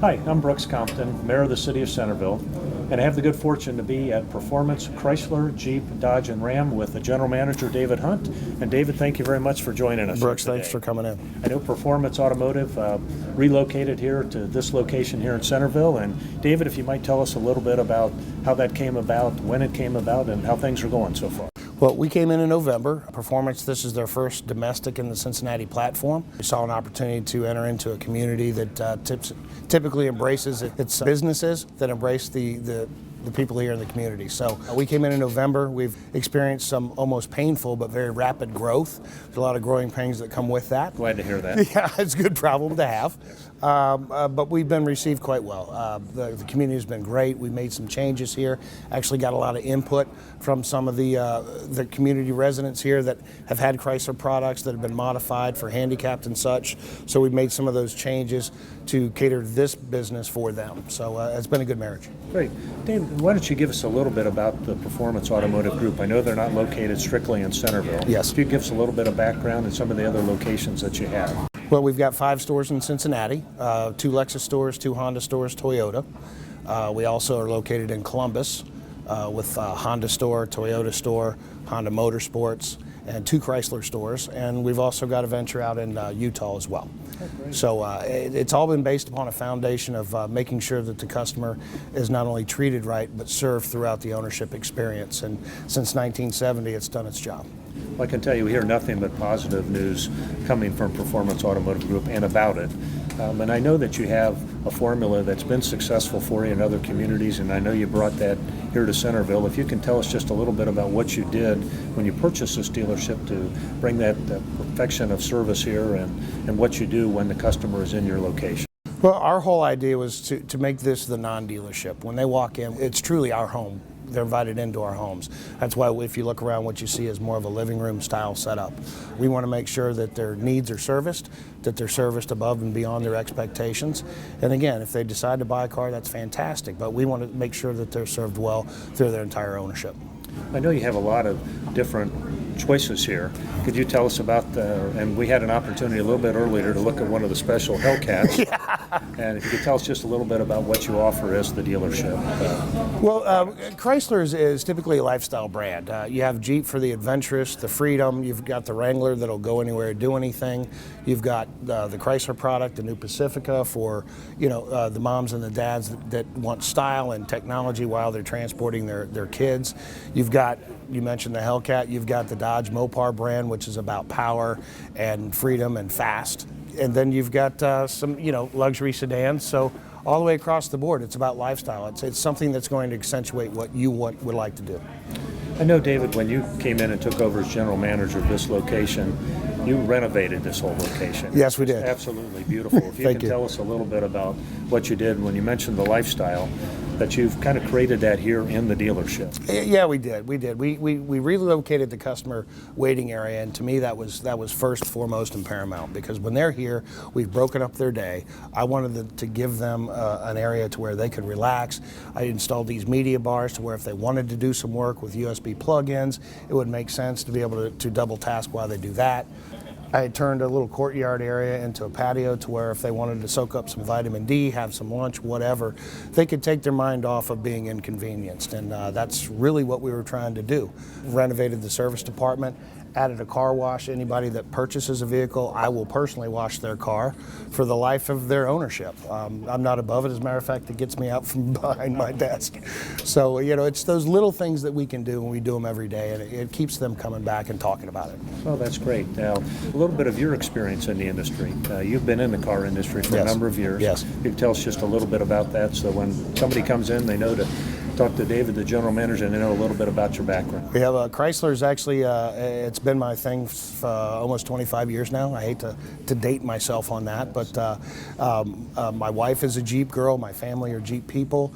Hi, I'm Brooks Compton, Mayor of the City of Centerville, and I have the good fortune to be at Performance Chrysler, Jeep, Dodge, and Ram with the General Manager, David Hunt. And David, thank you very much for joining us. Brooks, thanks for coming in. I know Performance Automotive relocated here to this location here in Centerville. And David, if you might tell us a little bit about how that came about, when it came about, and how things are going so far. Well, we came in November. Performance, this is their first domestic in the Cincinnati platform. We saw an opportunity to enter into a community that typically embraces its businesses, that embrace the people here in the community. So we came in November. We've experienced some almost painful but very rapid growth. There's a lot of growing pains that come with that. Glad to hear that. Yeah, it's a good problem to have. But we've been received quite well. The community has been great. We made some changes here. Actually got a lot of input from some of the community residents here that have had Chrysler products that have been modified for handicapped and such. So we've made some of those changes to cater this business for them. So it's been a good marriage. Great. Dave, why don't you give us a little bit about the Performance Automotive Group? I know they're not located strictly in Centerville. Yes. If you give us a little bit of background and some of the other locations that you have. Well, we've got 5 stores in Cincinnati, 2 Lexus stores, 2 Honda stores, Toyota. We also are located in Columbus with a Honda store, Toyota store, Honda Motorsports, and 2 Chrysler stores. And we've also got a venture out in Utah as well. So it's all been based upon a foundation of making sure that the customer is not only treated right, but served throughout the ownership experience. And since 1970, it's done its job. Well, I can tell you we hear nothing but positive news coming from Performance Automotive Group and about it. And I know that you have a formula that's been successful for you in other communities, and I know you brought that here to Centerville. If you can tell us just a little bit about what you did when you purchased this dealership to bring that perfection of service here and what you do when the customer is in your location. Well, our whole idea was to make this the non-dealership. When they walk in, it's truly our home. They're invited into our homes. That's why if you look around, what you see is more of a living room style setup. We want to make sure that their needs are serviced, that they're serviced above and beyond their expectations. And again, if they decide to buy a car, that's fantastic, but we want to make sure that they're served well through their entire ownership. I know you have a lot of different choices here. Could you tell us about and we had an opportunity a little bit earlier to look at one of the special Hellcats. Yeah. And if you could tell us just a little bit about what you offer as the dealership. Well, Chrysler is typically a lifestyle brand. You have Jeep for the adventurous, the freedom. You've got the Wrangler that'll go anywhere, do anything. You've got the Chrysler product, the new Pacifica for the moms and the dads that want style and technology while they're transporting their kids. You've got, you mentioned the Hellcat. You've got the Dodge Mopar brand, which is about power and freedom and fast. And then you've got some, luxury sedans. So all the way across the board, it's about lifestyle. It's something that's going to accentuate what you would like to do. I know, David, when you came in and took over as general manager of this location, you renovated this whole location. Yes, we did. It's absolutely beautiful. If you can tell us a little bit about what you did when you mentioned the lifestyle, that you've kind of created that here in the dealership. Yeah, we did. We relocated the customer waiting area, and to me that was first, foremost, and paramount, because when they're here, we've broken up their day. I wanted to give them an area to where they could relax. I installed these media bars to where if they wanted to do some work with USB plug-ins, it would make sense to be able to double task while they do that. I had turned a little courtyard area into a patio to where if they wanted to soak up some vitamin D, have some lunch, whatever, they could take their mind off of being inconvenienced. And that's really what we were trying to do. Renovated the service department, added a car wash. Anybody that purchases a vehicle, I will personally wash their car for the life of their ownership. I'm not above it. As a matter of fact, it gets me out from behind my desk. So, it's those little things that we can do, and we do them every day, and it keeps them coming back and talking about it. Well, that's great. Now, a little bit of your experience in the industry. You've been in the car industry for a number of years. Yes. You can tell us just a little bit about that, so when somebody comes in, they know to talk to David, the general manager, and they know a little bit about your background. We have Chrysler's actually, it's been my thing for almost 25 years now. I hate to date myself on that, but my wife is a Jeep girl. My family are Jeep people.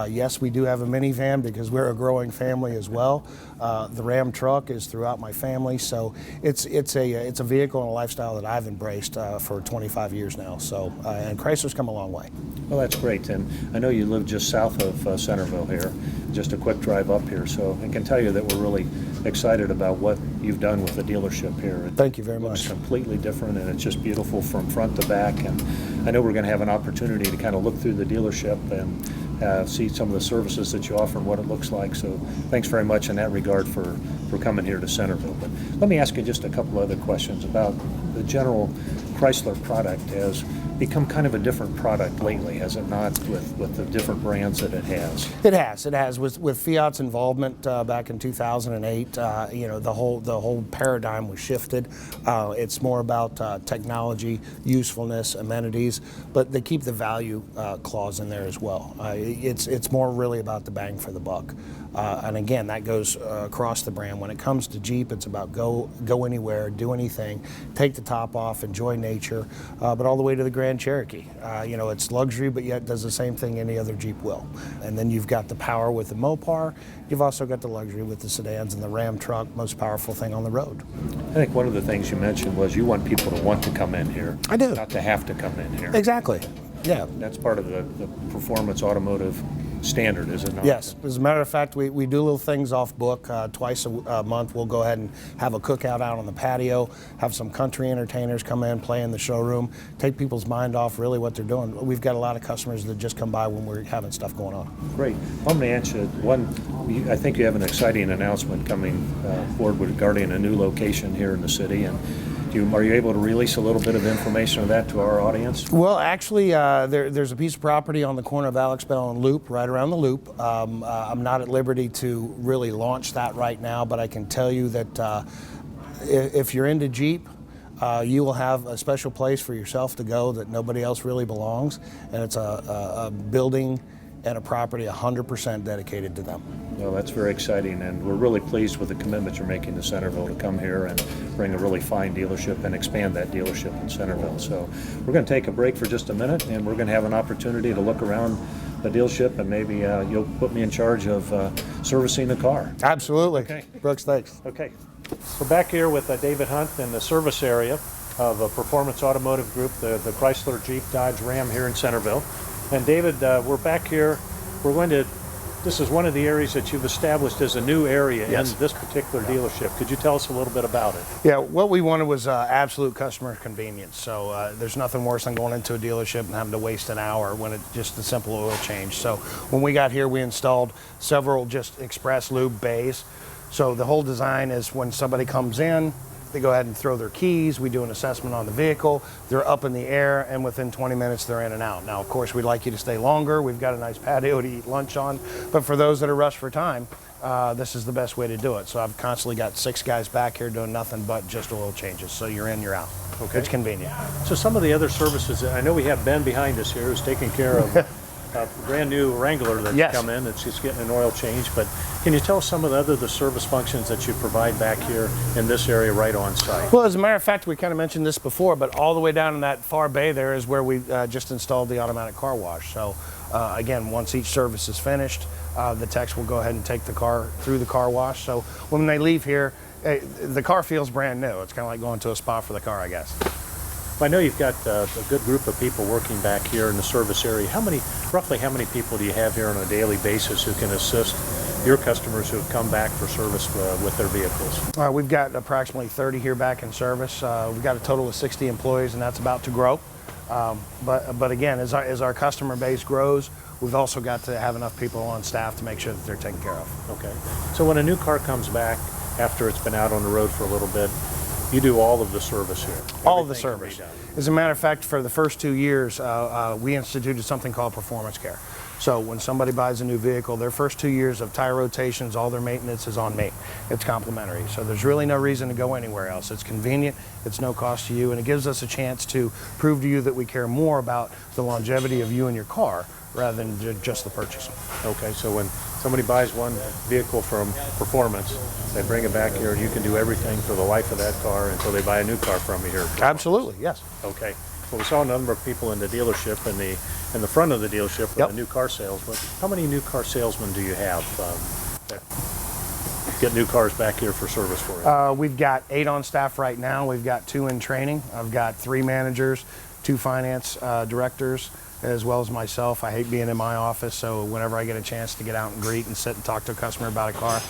Yes, we do have a minivan because we're a growing family as well. The Ram truck is throughout my family, so it's a vehicle and a lifestyle that I've embraced for 25 years now. So, and Chrysler's come a long way. Well, that's great, and I know you live just south of Centerville here. there, just a quick drive up here. So I can tell you that we're really excited about what you've done with the dealership here. Thank you very It's much. completely different, and it's just beautiful from front to back. And I know we're going to have an opportunity to kind of look through the dealership and see some of the services that you offer and what it looks like. So thanks very much in that regard for coming here to Centerville. But let me ask you just a couple other questions about the general Chrysler product. Has become kind of a different product lately, has it not, with the different brands that it has? It has. With Fiat's involvement back in 2008, the whole paradigm was shifted. It's more about technology, usefulness, amenities, but they keep the value clause in there as well. It's more really about the bang for the buck. And again, that goes across the brand. When it comes to Jeep, it's about go anywhere, do anything, take the top off, enjoy nature, but all the way to the Grand Cherokee. It's luxury, but yet does the same thing any other Jeep will. And then you've got the power with the Mopar. You've also got the luxury with the sedans and the Ram truck, most powerful thing on the road. I think one of the things you mentioned was you want people to want to come in here. I do. Not to have to come in here. Exactly. Yeah. That's part of the performance automotive standard, is it not? Yes. As a matter of fact, we do little things off book. Twice a month, we'll go ahead and have a cookout out on the patio, have some country entertainers come in, play in the showroom, take people's mind off really what they're doing. We've got a lot of customers that just come by when we're having stuff going on. Great. I'm going to answer I think you have an exciting announcement coming forward regarding a new location here in the city. And are you able to release a little bit of information of that to our audience? Well, actually, there's a piece of property on the corner of Alex Bell and Loop, right around the Loop. I'm not at liberty to really launch that right now, but I can tell you that if you're into Jeep, you will have a special place for yourself to go that nobody else really belongs, and it's a building and a property 100% dedicated to them. Well, that's very exciting, and we're really pleased with the commitment you're making to Centerville to come here and bring a really fine dealership and expand that dealership in Centerville. So we're going to take a break for just a minute, and we're going to have an opportunity to look around the dealership, and maybe you'll put me in charge of servicing the car. Absolutely. Okay. Brooks, thanks. Okay. We're back here with David Hunt in the service area of Performance Automotive Group, the Chrysler, Jeep, Dodge, Ram here in Centerville. And David, we're back here. This is one of the areas that you've established as a new area in this particular dealership. Could you tell us a little bit about it? Yeah, what we wanted was absolute customer convenience. So there's nothing worse than going into a dealership and having to waste an hour when it's just a simple oil change. So when we got here, we installed several just express lube bays. So the whole design is when somebody comes in, they go ahead and throw their keys. We do an assessment on the vehicle. They're up in the air, and within 20 minutes, they're in and out. Now, of course, we'd like you to stay longer. We've got a nice patio to eat lunch on. But for those that are rushed for time, this is the best way to do it. So I've constantly got 6 guys back here doing nothing but just oil changes. So you're in, you're out. Okay. It's convenient. So some of the other services, I know we have Ben behind us here who's taking care of a brand new Wrangler that's come in. It's just getting an oil change. But can you tell us some of the service functions that you provide back here in this area right on site? Well, as a matter of fact, we kind of mentioned this before, but all the way down in that far bay there is where we just installed the automatic car wash. So again, once each service is finished, the techs will go ahead and take the car through the car wash. So when they leave here, the car feels brand new. It's kind of like going to a spa for the car, I guess. I know you've got a good group of people working back here in the service area. Roughly how many people do you have here on a daily basis who can assist your customers who have come back for service with their vehicles? We've got approximately 30 here back in service. We've got a total of 60 employees, and that's about to grow. But again, as our customer base grows, we've also got to have enough people on staff to make sure that they're taken care of. Okay. So when a new car comes back after it's been out on the road for a little bit, you do all of the service here? All of the service. As a matter of fact, for the first 2 years, we instituted something called Performance Care. So when somebody buys a new vehicle, their first 2 years of tire rotations, all their maintenance is on me. It's complimentary. So there's really no reason to go anywhere else. It's convenient, it's no cost to you, and it gives us a chance to prove to you that we care more about the longevity of you and your car rather than just the purchase. Okay, so when somebody buys one vehicle from Performance, they bring it back here and you can do everything for the life of that car until they buy a new car from you here. Absolutely, yes. Okay. Well, we saw a number of people in the dealership, in the front of the dealership with the new car sales. But how many new car salesmen do you have that get new cars back here for service for you? We've got 8 on staff right now. We've got 2 in training. I've got 3 managers, two finance directors, as well as myself. I hate being in my office, so whenever I get a chance to get out and greet and sit and talk to a customer about a car,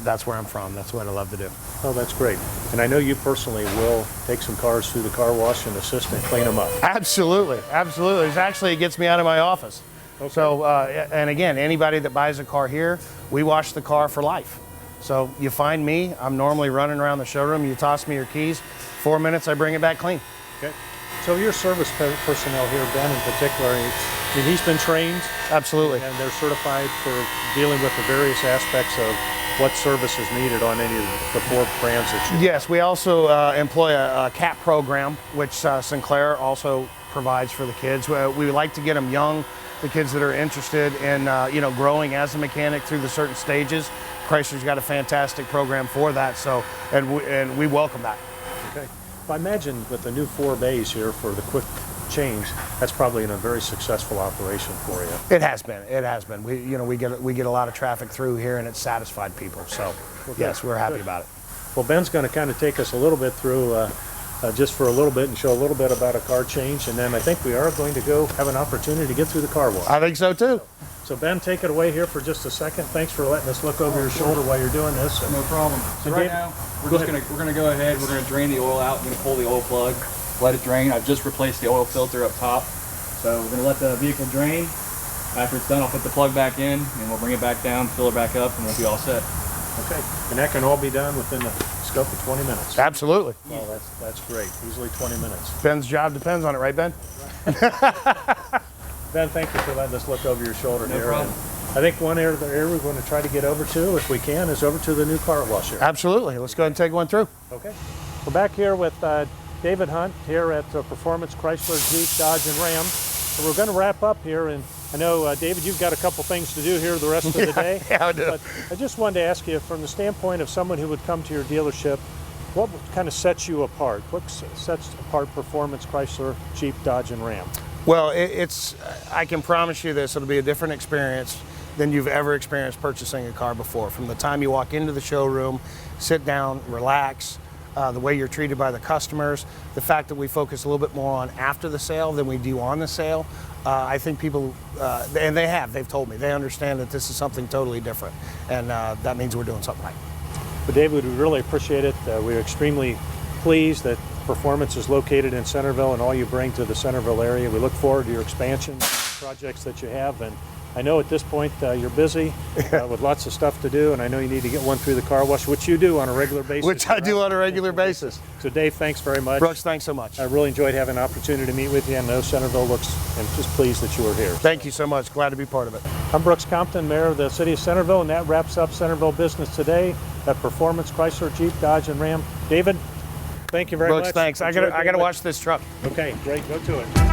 that's where I'm from. That's what I love to do. Oh, that's great. And I know you personally will take some cars through the car wash and assist and clean them up. Absolutely, absolutely. It gets me out of my office. Okay. So, and again, anybody that buys a car here, we wash the car for life. So you find me, I'm normally running around the showroom, you toss me your keys, 4 minutes, I bring it back clean. Okay. So your service personnel here, Ben in particular, I mean, he's been trained. Absolutely. And they're certified for dealing with the various aspects of what service is needed on any of the 4 brands that you Yes, we also employ a CAP program, which Sinclair also provides for the kids. We like to get them young, the kids that are interested in growing as a mechanic through the certain stages. Chrysler's got a fantastic program for that, so and we welcome that. Okay. Well, I imagine with the new 4 bays here for the quick change, that's probably a very successful operation for you. It has been. It has been. We get a lot of traffic through here, and it's satisfied people. So, yes, we're happy about it. Well, Ben's going to kind of take us a little bit through just for a little bit and show a little bit about a car change, and then I think we are going to go have an opportunity to get through the car wash. I think so too. So Ben, take it away here for just a second. Thanks for letting us look over your shoulder while you're doing this. No problem. So And right Dave, now, we're gonna go ahead. We're gonna drain the oil out. We're gonna pull the oil plug, let it drain. I've just replaced the oil filter up top. So we're gonna let the vehicle drain. After it's done, I'll put the plug back in, and we'll bring it back down, fill it back up, and we'll be all set. Okay, and that can all be done within the scope of 20 minutes. Absolutely. Well, that's great. Easily 20 minutes. Ben's job depends on it, right, Ben? Ben, thank you for letting us look over your shoulder No here. problem. And I think one area we're going to try to get over to, if we can, is over to the new car wash here. Absolutely. Let's go ahead and take one through. Okay. We're back here with David Hunt here at Performance Chrysler, Jeep, Dodge, and Ram. And we're going to wrap up here, and I know, David, you've got a couple things to do here the rest of the day. Yeah, I do. But I just wanted to ask you, from the standpoint of someone who would come to your dealership, what kind of sets you apart? What sets apart Performance Chrysler, Jeep, Dodge, and Ram? Well, I can promise you this, it'll be a different experience than you've ever experienced purchasing a car before. From the time you walk into the showroom, sit down, relax, the way you're treated by the customers, the fact that we focus a little bit more on after the sale than we do on the sale. I think people, and they've told me, they understand that this is something totally different, and that means we're doing something right. But David, we really appreciate it. We're extremely pleased that Performance is located in Centerville and all you bring to the Centerville area. We look forward to your expansion projects that you have, and I know at this point you're busy with lots of stuff to do, and I know you need to get one through the car wash, which you do on a regular basis. Which I do on a regular basis. So Dave, thanks very much. Brooks, thanks so much. I really enjoyed having an opportunity to meet with you, and I know Centerville looks, and just pleased that you were here. Thank you so much. Glad to be part of it. I'm Brooks Compton, Mayor of the City of Centerville, and that wraps up Centerville Business Today at Performance Chrysler, Jeep, Dodge, and Ram. David, thank you very much. Brooks, thanks. I gotta watch this truck. Okay, great. Go to it.